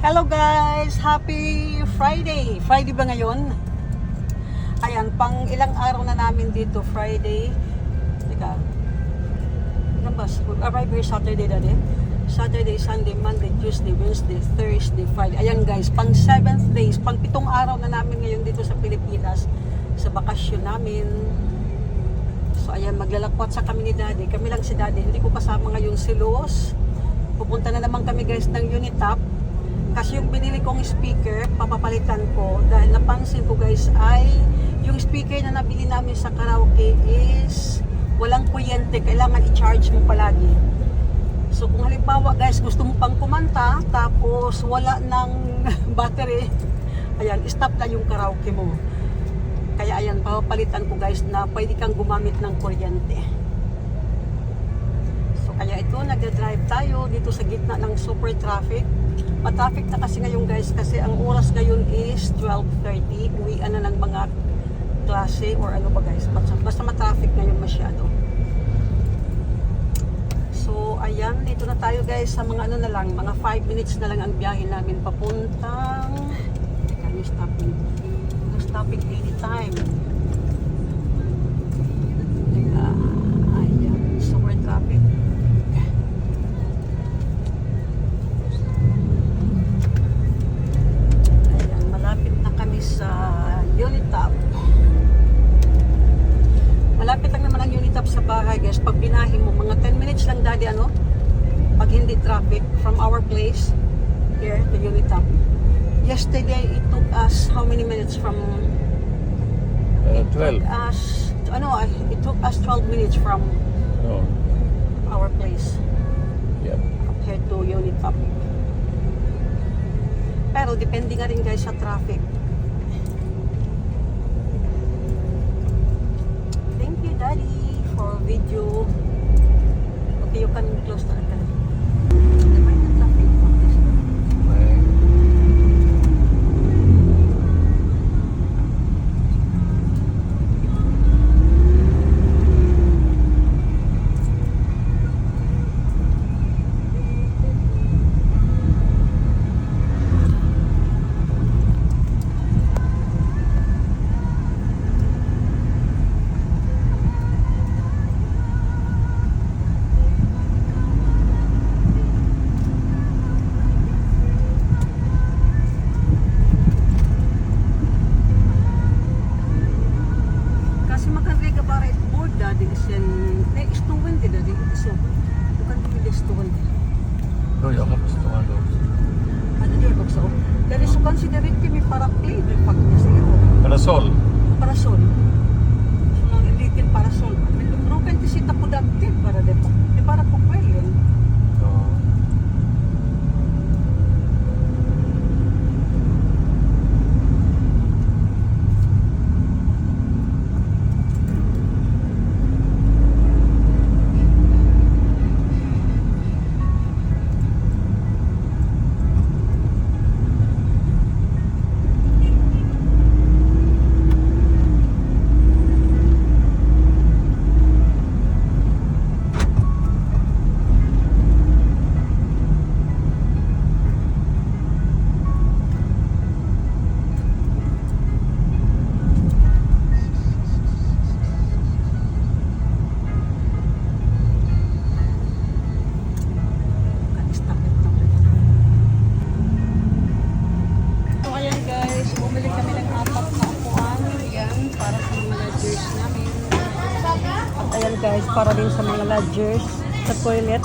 Hello guys! Happy Friday! Friday ba ngayon? Ayan, pang ilang araw na namin dito, Friday. Teka. Ilan ba? Arrive here Saturday dati. Saturday, Sunday, Monday, Tuesday, Wednesday, Thursday, Friday. Ayan guys, pang 7th days, pang 7 araw na namin ngayon dito sa Pilipinas. Sa bakasyon namin. So ayan, maglalakwat sa kami ni Daddy. Kami lang si Daddy. Hindi ko kasama ngayon si Luz. Pupunta na naman kami guys ng Unitap. Kasi yung binili kong speaker, papapalitan ko. Dahil napansin ko guys ay yung speaker na nabili namin sa karaoke is walang kuryente. Kailangan i-charge mo palagi. So kung halimbawa guys, gusto mo pang kumanta, tapos wala ng battery, ayan, stop na yung karaoke mo. Kaya ayan, papapalitan ko guys na pwede kang gumamit ng kuryente. So kaya ito, nagda-drive tayo dito sa gitna ng super traffic. Matraffic na kasi ngayon guys, kasi ang oras ngayon is 12:30. Uwian na ng mga klase or ano ba guys. Basta matraffic ngayon masyado. So ayan, dito na tayo guys sa mga ano na lang, mga 5 minutes na lang ang biyahe namin papuntang, teka, no stopping. No stopping anytime. Teka, ayan, super traffic. Sa Unitap. Malapit lang naman ang Unitap sa bahay guys. Pag binahin mo, mga 10 minutes lang Daddy, ano? Pag hindi traffic from our place here to Unitap. Yesterday, it took us how many minutes from 12. It took us 12 minutes from our place. Yep. Compared to Unitap. Pero depende nga rin guys sa traffic. Daddy, for video. Okay, you can close the account. Parasol. Parasol. So, mga little parasol. Broken to sit po dati para depo. Di para po pa yun. Guys, para din sa mga lodgers sa toilet.